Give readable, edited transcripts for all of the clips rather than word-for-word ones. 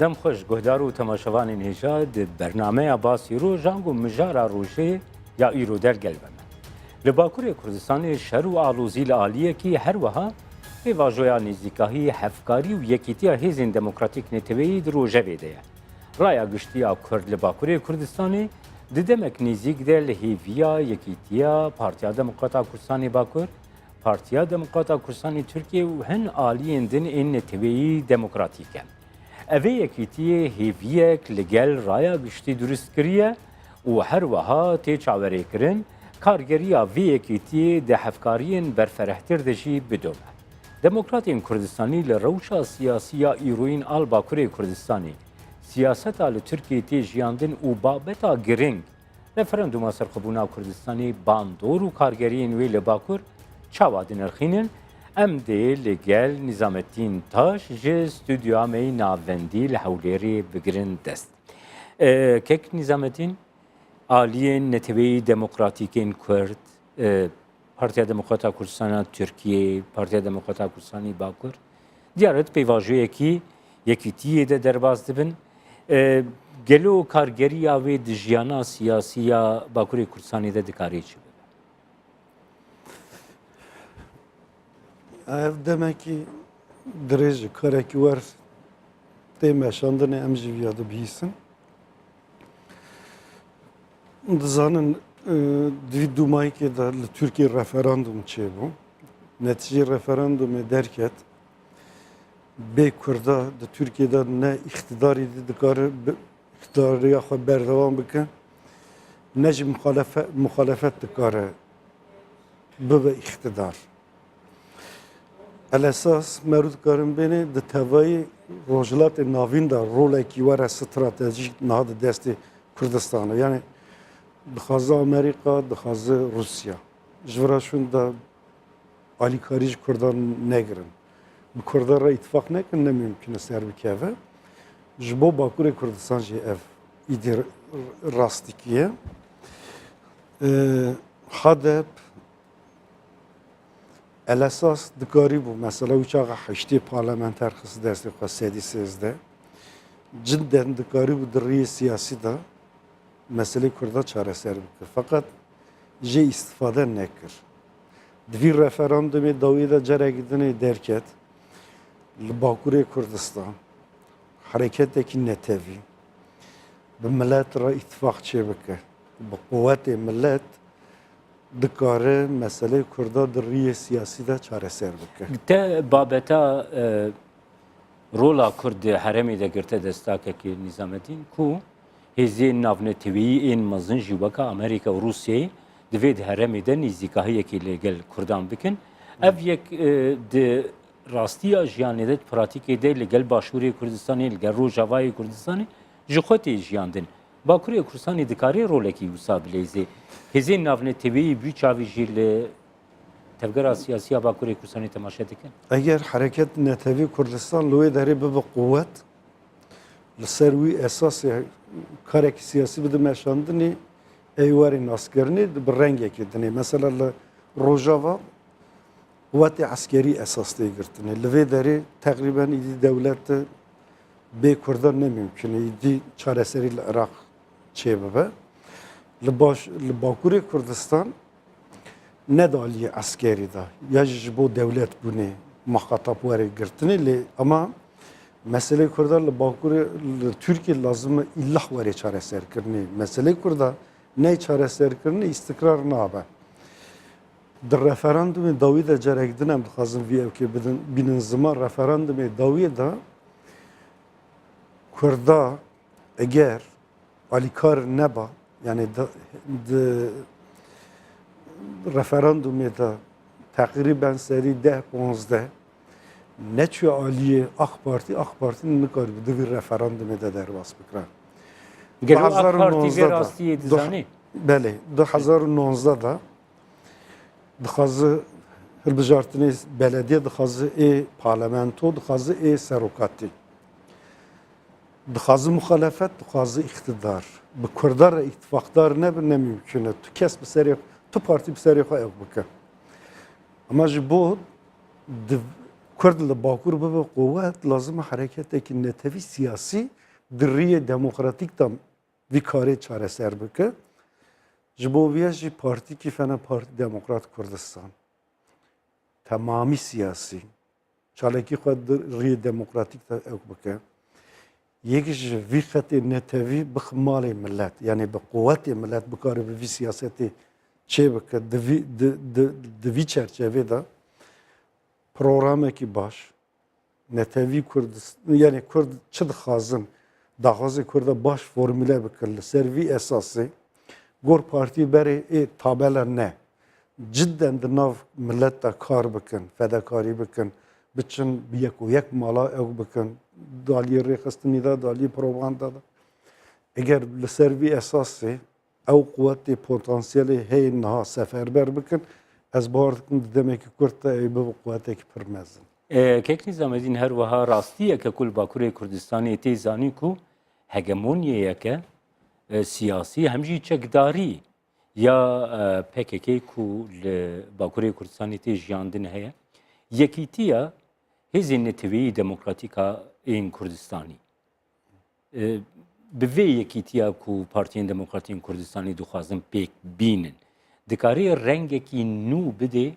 دم خوش گهدار و تماشاوان نژاد برنامه باسی رو جنگ و مجارا روژه یا ایرو در گلبن لباکور کردستان شهر و آلوزی لعالیه کی هر وها به واجویا نزدیکاهی هفکاری و یکیتیا هیزن دموکراتیک نتوی در روژه ویده رایا گشتیا کرد لباکور کردستانی ددمک نزدیک در لحیویا یکیتیا پارتیا دموکراتا کردستانی باکور پارتیا دموکراتا کردستانی ترکیه و هن آلیین دن این نتوی دموکراتیکن اوه یکیتیه هیویک لگل رایا گشتی درست کریه و هر وها تی چاوره کرن کارگریا وی یکیتیه ده هفکارین برفرهتر دجی بدومه. دموکراتین کردستانی لروشا سیاسی ایروین آل باکوری کردستانی سیاست آل ترکیه تی جیاندن و بابتا گرنگ رفرندوم سرخبونا کردستانی باندور و کارگرین وی لباکور چاوادن الخینن ام دی لگل نظامتین تاش جه استودیو امی ناوندی لحولیری بگرن دست. کک نظامتین آلیین نتوی دموکراتیکین کرد پارتیا دموکراتا کردستان ترکیه پارتیا دموکراتا کردستانی باکور دیارت پیواژوی یکی تیه ده درباز دبن گلو کارگری آوی دجیانا سیاسی باکوری کردستانی ده دکاری چی ev demek ki derece kareki var deme şandane emciviyada bilsin. Dizanın dvi dumayı ki da Türkiye referandum çebu. Netice referandumu derket be Kurda da Türkiye'de ne iktidar idi dikarı iktidarı ya berdevam bike nece muhalefet dikarı bu ve iktidar. الاساس مرود کارم بینه د توای روجلات ناوین دا رول کی وره استراتژیک نهاد دست کردستان یعنی دخوازه امریکا دخوازه روسیا جوراشون دا علی کاریج کردان نگرن bu Kurdlara ittifak ne ki ne mümkün ser bir keve jbo Bakur Kurdistan ji ev idir rastikiye hadep الاساس دکاری بود مثلا وچاق هشتی پارلمانتر خص دستی خواست سیدی سیزده جدا دکاری بود دری سیاسی دا مسئله کرده چاره سر بکر فقط جه استفاده نکر دوی رفراندومی داوی دا جره گیدنی درکت لباکوری کردستان حرکت کی نتوی به ملت را اتفاق چه بکر به قوت ملت دکاره مسئله کرده در ریه سیاسی دا چاره سر بکه. ده بابتا رولا کرد حرمی دا گرته دستاکه که نظامتین کو هزی نافنه تویی این مزن جوبکا امریکا و روسیه دوید حرمی دا نزدیکاهی که لگل کردان بکن اف یک ده راستی جیانی ده پراتیکی ده لگل باشوری کردستانی لگل روجاوای کردستانی جخوتی جیاندن باکوری کردستانی دکاری رولکی وساب لیزی هزین نافنه تبیی بیچاوی جیل تفکر سیاسی باکوری کردستانی تماشا دکن. اگر حرکت نتوی کردستان لوی داری به قوت لسروی اساس کارک سیاسی بده مشاندنی ایواری ناسکرنی به رنگی کردنی مثلا روجاوا قوت عسکری اساس دیگرتنی لوی داری تقریبا ایدی دولت به کردان نمیمکنه ایدی چاره سری العراق چه ببه لباکوری کردستان ندالی عسکری دا یا جبو دولت بونه مخاطب واره گرتنی لی اما مسئله کردان لباکوری ترکیه لازم الله واره چاره سر کرنی مسئله کردان نه چاره سر کرنی استقرار نابه در رفراندوم داوی دا جرک دنم دخوازم وی او که بینن زمان رفراندوم داوی دا کردا اگر alikar neba yani referandumda takriben seri 10-15 neçe aliye AK Parti'nin ne kadar bir referandumda derbas bikra. Gelo AK Parti verasti dizani. Bele 2019 da dixazı hilbijartini belediye dixazı parlamento dixazı serokati دخازı muhalefet, dخازı iktidar. Bu Kurdar ittifaklar ne mümkün. Tu kes bir seri, tu parti bir seri koyak bıkı. Ama bu Kurd li Bakur bibe kuvvet lazım hareketeki netevi siyasi diriye demokratik da bir kare çareser bike. Ji bo vê jî partîkî fene Parti Demokrat Kurdistan tamamî siyasî çalekî xwe rêyê demokratîk da ew bike. Yek ji vî xetê netewî bixwe malê millet yani bi quwetê millet bikare bi vî siyasetê çê bike di vî çerçevê de programekî baş netewî Kurdistan yani Kurd çi dixwazin daxwazê Kurda baş formüle bikin li ser vî esasê gor partî berê tabela ne cidden di nav millet de kar bikin fedakarî bikin biçin bi yek û yek mala ew bikin daliyê rêxistinî de daliyê propaganda da eger li ser vî esasê ew quwetê potansiyelê heye niha seferber bikin ez bar dikim di demekî Kurd de ew bibe quwetekî pir mezin. Keknî Zamedîn her wiha rastiyeke ku li Bakurê Kurdistanê tê zanîn ku hegemonyayeke siyasî hem jî çekdarî ya PKK ku li Bakurê Kurdistanê tê jiyandin heye yekîtiya hêzên netewî demokratîk a ên Kurdistanî. Bi vê yekîtiya ku Partiyên Demokratîk Kurdistanê dixwazin pêk bînin dikarî rengekî nû bide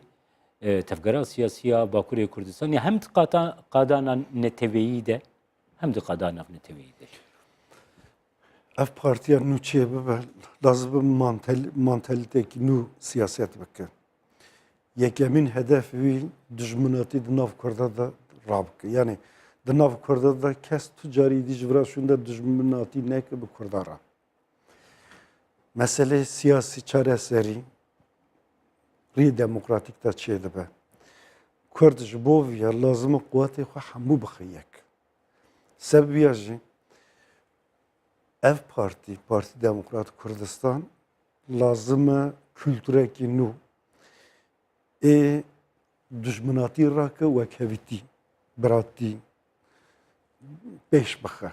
tevgera siyasiya Bakurê Kurdistanê hem di qadana netewîyî de hem di qadana netewîyî de. Ev partiya nû çê bibe lazım mantalîtekî nû siyaset bike. Yekemîn hedef wî dijminatî di nav Kurda da rabike. Yani di nav Kurda da kes tu carî dî ji vira şûnde dijminatî neke bi Kurda ra. Mesele siyasî çareserî rê demokratîk da çê dibe. Kurd ji bo vî ya lazım e quwetê xwe hemû bixe yek. Sebebiya jî ev partî, Parti Demokrat Kurdistan lazım e kültûrekî nû dijminatî rake wekhevîtî, biratî pêş bixe.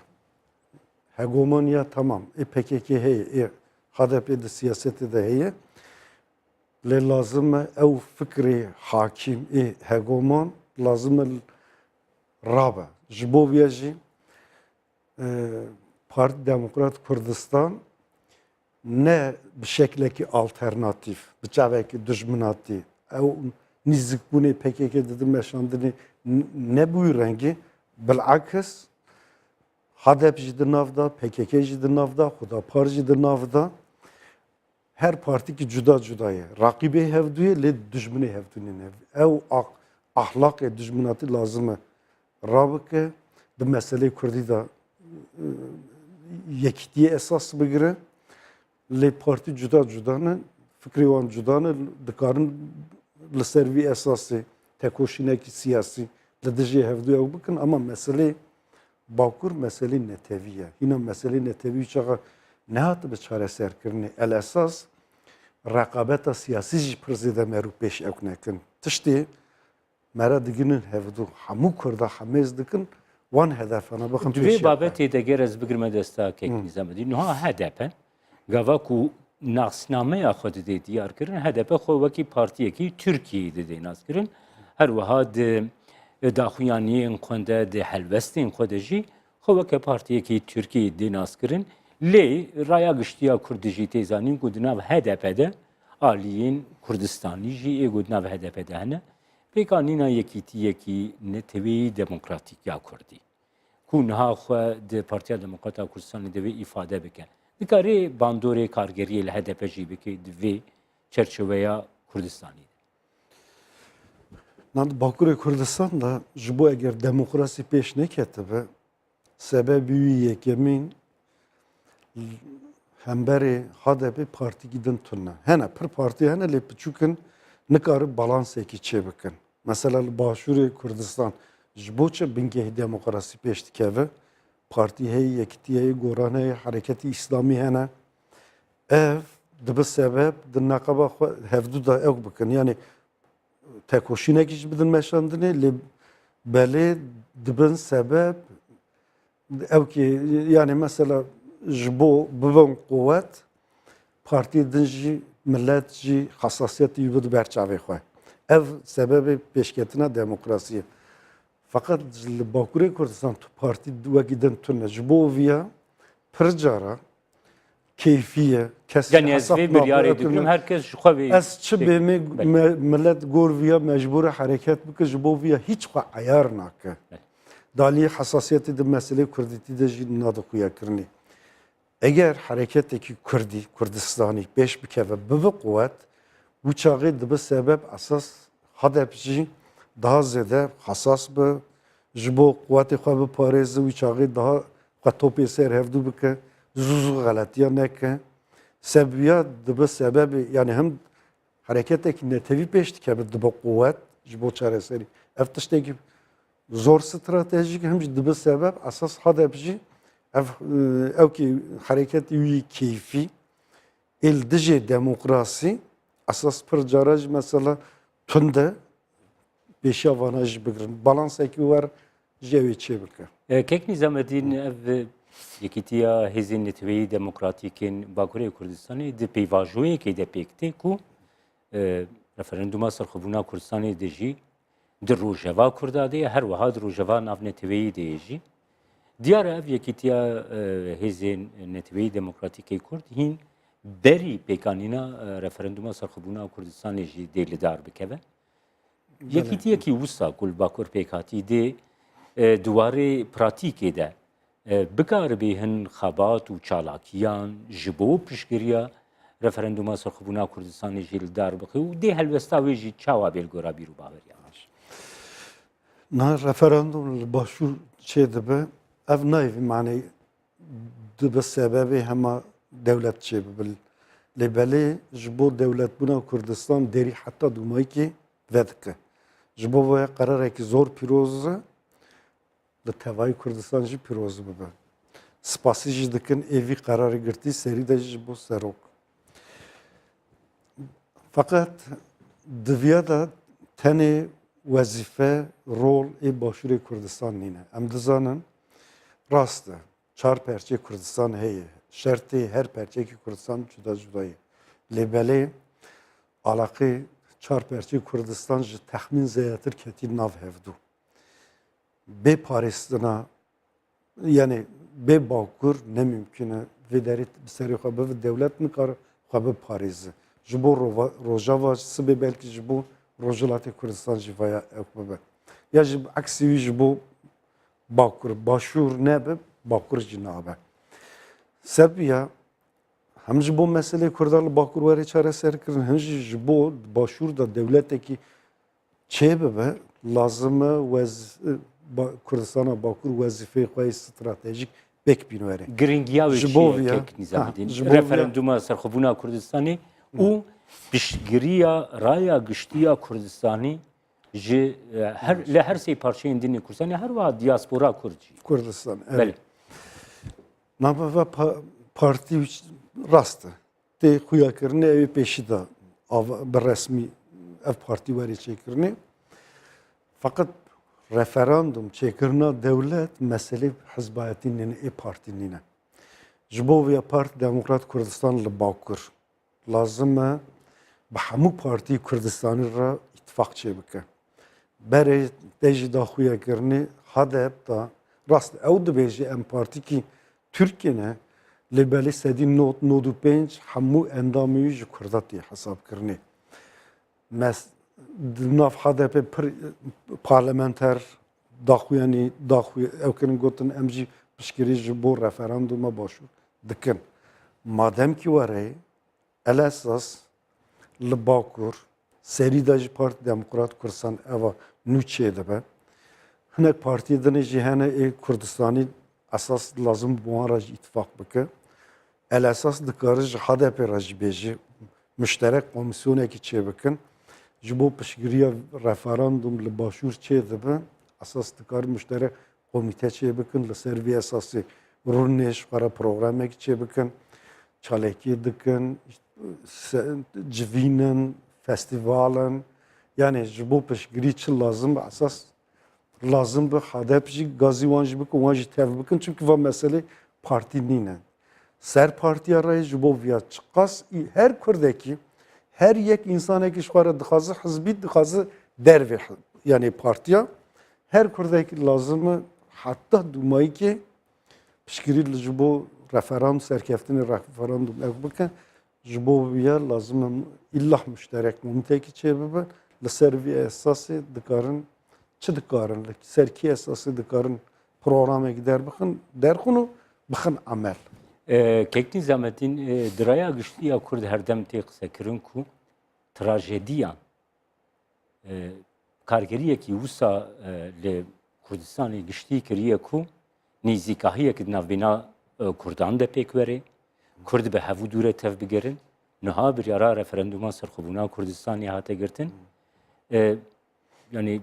Hegemonya tamam. PKK heye, HDP de siyasetê de heye. Lê lazım e ew fikrê hakîm hegemon lazım e rabe. Ji bo vê jî Parti Demokrat Kurdistan ne bi şeklekî alternatîf, bi çavekî dijminatî ew nîzikbûnê PKK di meşandinê nebûyî rengî bilakis HDP jî di nav da, PKK jî di nav da, Xwedapar jî di nav da her partîkî cuda cuda ye. Rakîbê hevdûyê lê dijminê hevdûnê ne. Ew ahlakê dijminatî lazım e rabike di meselê Kurdî da yekîtiye esas bigire lê partî cuda cuda ne fikrê wan cuda ne dikarin li ser vî esasê tekoşînekî siyasî li dijî hevdû ew bikin ama meselê Bakur meselê netewî ye. Hîna meselê netewî çaxa nehatibe çareserkirinê el esas rekabeta siyasî jî pir zêde merû pêş ew nekin. Tiştê mere diginin hevdû hemû Kurda hemêz dikin wan hedefana bixin Di vê babetê de ger ez bigirme desta Keknî Zamedîn niha HDP gava ku nasnameya xwe didê diyar kirin HDP xwe wekî partiyekî Tirkiyeyê didê nas kirin her wiha di daxuyaniyên xwe de di helbestên xwe de jî xwe weke partiyekî Tirkiyeyê dê nas kirin lê raya giştiya Kurdî jî tê zanîn ku di nav HDP de aliyên Kurdistanî jî ê di nav HDP de hene pêkanîna yekîtiyekî netewî demokratîk ya Kurdî ku niha xwe di Partiya Demokrata Kurdistanê de vê îfade bike. Dikarê bandorê kargeriyê li HDP jî bike di vê çerçeveya Kurdistanî. Bakurê Kurdistan da ji bo eger demokrasî pêş neketibe sebebî wî yekemîn hemberê HDP partîkî din tune. Hene pir partî hene lê piçûkin nikarin balansekî çê bikin. Mesela li Başûrê Kurdistan ji bo çi bingehî demokrasî pêş dikeve partî heye, yekîtî heye, goran heye, Hereketî İslamî hene. Ev dibe sebeb di neqeba xwe hevdû da ew bikin. Yani tekoşînekî jî bidin meşandinê lê belê dibin sebeb ew ki yani mesela ji bo bibin quwet partiyê din jî millet jî hasasiyetî bid berçavê xwe. Ev sebebê pêşketina demokrasiyê. Fakat li Bakurê Kurdistan tu partî wekî din tune ji bo viya pir cara keyfiye kes Yani ez vê biryarê dikirim herkes ji xwe vê ez çi bême millet gor viya mecbur hareket bike ji bo viya hiç xwe eyar nake. Dalî hesasiyetê di meselê Kurdîtî de jî nadixuyekirinê. Eger hareketeki Kurdî, Kurdistanî pêş bikeve bibe quvvet, bu çaxê dibe sebeb esas hedef jî daha zêde hesas be, ji bo quvvetê xwe biparêze wî çaxê daha xwe topê ser hevdû bike, zû xeletiya neke. Sebiya dibe sebebê yani hem hareketekî netewî pêş dikeve dibe quvvet ji bo çareserî. Ev tiştekî zor stratejik hem jî dibe sebeb esas hedef jî ev ki hareketi wî keyfî el dijê demokrasî esas pir cara jî mesela tunde pêşiya vana jî bigirin. Balansekî war ji ew ê çê bike. Kek Nîzametdîn ev yekîtiya Hêzên Neteweyî Demokratîkên Bakurê Kurdistanê di peyvajoyekê de pêk tê ku referanduma serxwebûna Kurdistanê de jî di Rojava Kurda de her wiha di Rojava Navneteweyî de jî diyar ev yekîtiya Hêzên Neteweyî Demokratîkê Kurd hîn berî pêkanîna referanduma serxwebûna Kurdistanê jî dê li dar bikeve. Yekîtiyekî wisa ku li Bakur pêk hatî dê duwarê pratîkê de bikaribe hin xebat û çalakiyan ji bo piştgiriya referanduma serxwebûna Kurdistanê jî li dar bixe û dê helwesta wê jî çawa bêlgora bîr û baweriyan. Na referandum li başûr çê dibe ev nayê manê dibe sebebê hema dewlet çê bibe. Lê belê ji bo dewletbûna Kurdistan derî heta dûmayekê vedike. Ji bo vê qerarekî zor pîroz e li tevayê Kurdistan jî pîroz bibe. Spasî jî dikin êvî qerarê girtî serî de ji bo serok. Fakat diviya da tenê wezîfe rol ê Başûrê Kurdistan nîne. Em dizanin rast e çar perçê Kurdistan heye. Şertê her perçekî Kurdistan cuda cuda ye. Lê belê alaqê çar perçê Kurdistan ji texmîn zêyatir ketî nav hevdû. Bê parêstina yani bê Bakur ne mümkün e vê derê bi serê xwe bibe dewlet nikare xwe biparêze. Ji bo Rojava sibê belkî ji bo Rojhilatê Kurdistan jî vaya ew bibe. Ya ji eksî wî ji bo Bakur Başûr nebe Bakur jî nabe. Serbiya hem ji bo meselê Kurdan li Bakur werê çareserkirin hem jî ji bo Başûr da dewletekî çê bibe lazim e Kurdistana Bakur wezîfeyê xwe stratejîk pêk bîn were. Giringiya wê Ji bo çi vîya- ye Kek Nîzametdîn? ji bo vîya- Referanduma serxwebûna Kurdistanê û piştgiriya raya giştiya Kurdistanî ji li her sê parçeyên dinê Kurdistanê her wiha diaspora Kurd jî. Kurdistan. Belê. Nava partî rast e. Tê xuyakirinê ew ê pêşî da bi resmî ev partî werê çêkirinê. Fakat referandum çêkirina dewlet meselê hizbayetî nîne ê partî nîne. Ji bo vê Parti Demokrat Kurdistan li Bakur lazim e bi hemû partî Kurdistanî re îttifaq çê bike. Berê tê jî daxuyakirinê hedef da rast ew dibêje em partîkî Türkiye li belê sedî nod û pênc hemû endamê wî ji Kurda tê hesabkirinê. Di nav HDP pir parlamenter daxuyanî ew kirin gotin em jî piştgirî ji bo referanduma Başûr dikin. Mademkî were el esas li Bakur serî de ji Parti Demokrat Kurdistan eva nû çê dibe. Hinek partiyê dinê jî hene ê Kurdistanî esas lazim bu wan re jî îttifaq bike. El esas dikare ji HDP re jî bêje müşterek komisyonekî çê bikin. Ji bo piştgiriya referandum li Başûr çê dibe. Esas dikare müşterek komîte çê bikin li ser vê esasê rûnê ji xwe re programekî çê bikin. Çalekî dikin, civînin, festivalin. Yani ji bo piştgirî çi lazim be esas lazım be HDP jî gazî wan jî bikin, wan jî tev bikin çünkü va meselê partî nîne. Ser partiya re ji bo vîya çiqas her Kurdekî her yek insanekî ji xwe re dixwaze hizbî dixwaze dervê yani partiya her kurdaki lazımı hatta dumayı ki pişkiri jibo referandum serkeftini referandum ev bıkın jibo biya lazım illah müşterek mumteki çebibe لسروی اساسی دکارن چه دکارن سرکی اساسی دکارن پروگرامی که در خونو بخن عمل کهکتین زمتین درaya güçlü ya Kurd her dem tek sekirin ku trajediyan kargeriye ki usa le Kurdistan'ı güçlü kiriye ku nizikahiye ki navbina Kurdan da pek veri Kurd be havu dure tev bigerin niha bir yara referanduma serxubuna Kurdistan hate girtin yani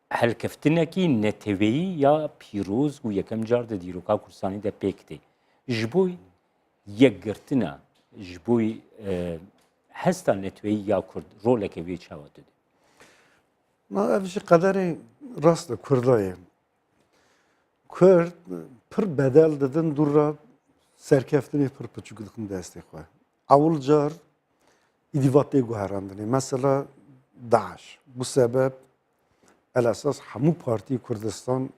helkeftineki neteveyi ya piroz u yekem carde diroka Kurdistan'ı da pekti jboy yek girtina jboy hesta netveyi ya Kurd roleke vi çavadı. Na evşi kaderi rast Kurdayı. Kurd pır bedel dedin durra serkeftini pır pıçıklıkın destek var. Avulcar idivatı guherandını. Mesela Daesh. Bu sebep el esas hamu parti Kurdistan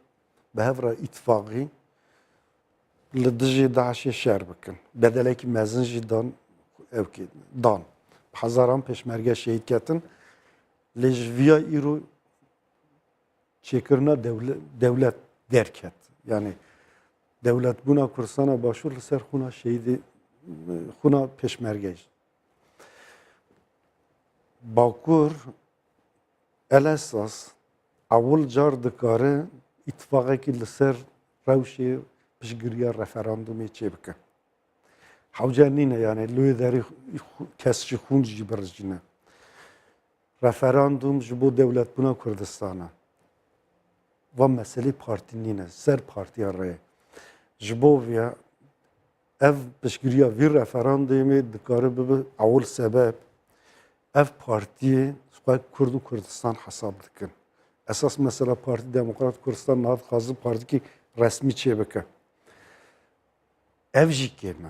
behevra ittifakı لدجی داعشی شهر بکن بدله که مزنجی دان او کی دان هزاران پشمرگه شهید کردن لجویا ایرو چکرنا devlet derket yani devlet buna kursana başvur ser xuna şehidi xuna peşmerge Bakur el esas avul car dikare ittifakı ki ser revşi pişgiriya referandumi çe bike. Havca nine yani lüye deri kesçi xun jiberjine. Referandum jibo devlet buna Kurdistan'a. Ve mesele parti nine, ser parti araya. Jibo via ev pişgiriya bir referandumi dikare bibi avul sebep ev partiye Kurdu Kurdistan hesap dikin. Esas mesela Parti Demokrat Kurdistan nahat kazı parti ki resmi çe bike. Ev jikeme.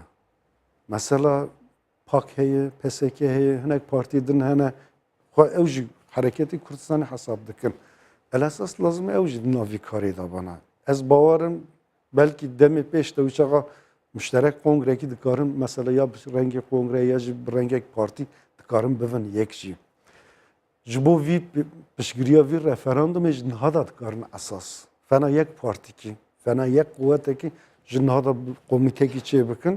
Mesela PAK heye, PSK heye, hinek partidin hene ev jik hareketi Kurdistan'ı hesap dikin. El esas lazım ev jik navi kari da bana. Ez bavarım belki demi peşte uçağa müşterek kongreki dikarım mesela ya rengi kongre ya rengi parti dikarım bevin yek jik. Jibo vi pişgiriya vi referandum ej nihada dikarın esas. Fena yek parti ki, fena yek kuvvete ki جنهادا قومیته کی چه بکن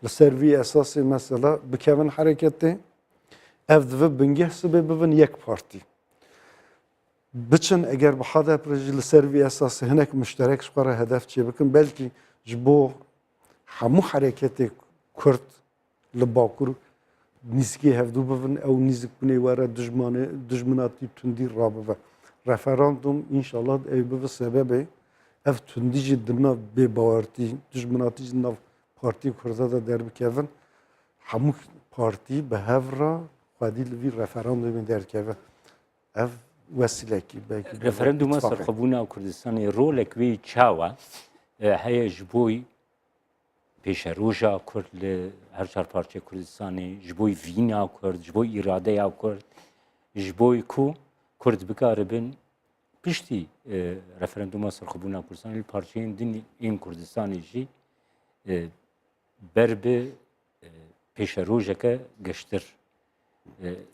لسروی اساسی مثلا بکوین حرکتی اف دو بنگه سبب ببن یک پارتی بچن اگر بحاده پروژه لسروی اساسی هنک مشترک شقره هدف چه بکن بلکه جبو همو حرکتی کرد لباکور نزکی هفدو ببن او نزک بنی واره دجمناتی تندی رابطه رفراندوم انشالله ای به سببه ev tündücü dına be bavarti düşmanatı nav parti kurda da derbikevin hamu parti behevra qadil vi referandum derkeve ev vesile ki belki referanduma serxubuna Kurdistan'ı rolek ve çawa heye jboy peşeroja Kurd li her çar parça Kurdistan'ı jboy vina Kurd jboy irade ya Kurd jboy ku Kurd bikaribin pişti referanduma serxubuna Kurdistan'ı parçayın din in Kurdistan'ı jî berbe peşerojeke geçtir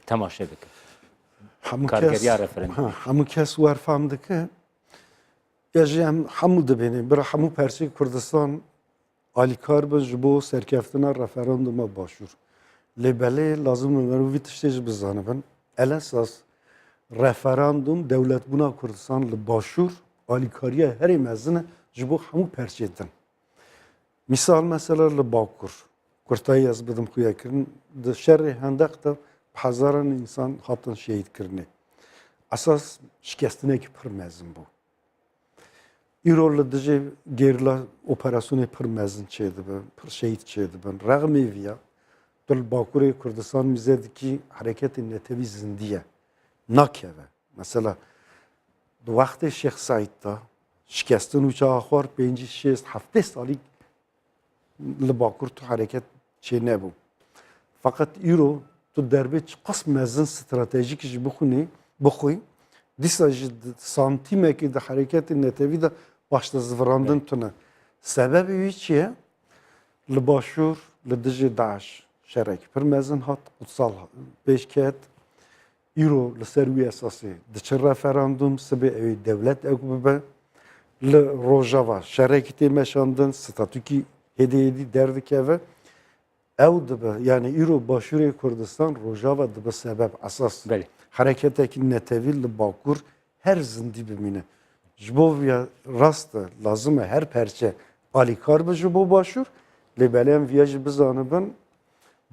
temaşe bike. Kargeriya referandum. Hamu kes var famdike ya jim hamu dibini bir hamu persi Kurdistan alikar be jibo serkeftina referanduma başvur. Lebele lazım ömer vi tiştej bizanibin el esas referandum devlet buna Kurdistan li başvur alikariye her mezine jibo hamu perçedin. Misal mesela li Bakur Kurtayı az bidim xuya kirin de şerri hendekte hazaran insan hatın şehit kirni. Asas şikestine ki pır mezin bu. İrol diye gerilla operasyonu pır mezin çeydi ben, pır şehit çeydi ben. Rağmi viya dil Bakur'u Kurdistan mizediki hareketin netevi zindiye. Nakeve. Mesela du vakti Şeyh Said'da şikestin uçağı xor 5-6 hafte sali li Bakur tu hareket çe nebu. Fakat İro tu derbe qas mezin stratejik ji bixuni bixuy Dîsa ji santîmekî di hereketê netewî de başta zıvrandın tune. Sebebi wî çi ye? Li başûr li dijî Daeş şerekî pir mezin hat kutsal pêşket. Îro li ser wî esasê diçe referandum sibê ew devlet ew bibe. Li Rojava şerekî tê meşandin statûkî hêdî derdikeve. Ew dibe yani îro Başûrê Kurdistan Rojava dibe sebeb esas. Belê. Hareketekî netewî li Bakur her zindî bimîne. Ji bo vîya rast e lazim e her perçe alîkar bi ji bo Başûr. Lê belên vîya jî bizanibin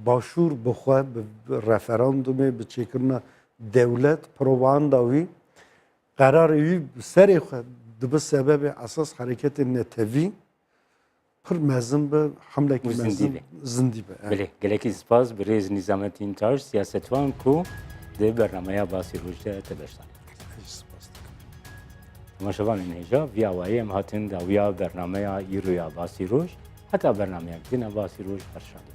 Başûr bixwe bi referandumê bi çêkirina devlet propaganda wî qerarê wî bi serê xwe dibe sebebê esas hareketê netewî pir mezin bi hemlekî Û zindî mezin be. zindî be. Belê, gelekî spas bi rêz Nîzamettin Taş siyasetvan ku di bernameya basî roj de te beşdanî. Temaşevanên hêja vî awayî em hatin dawiya bernameya îroya basî roj heta bernameya dîna basî roj her şadî.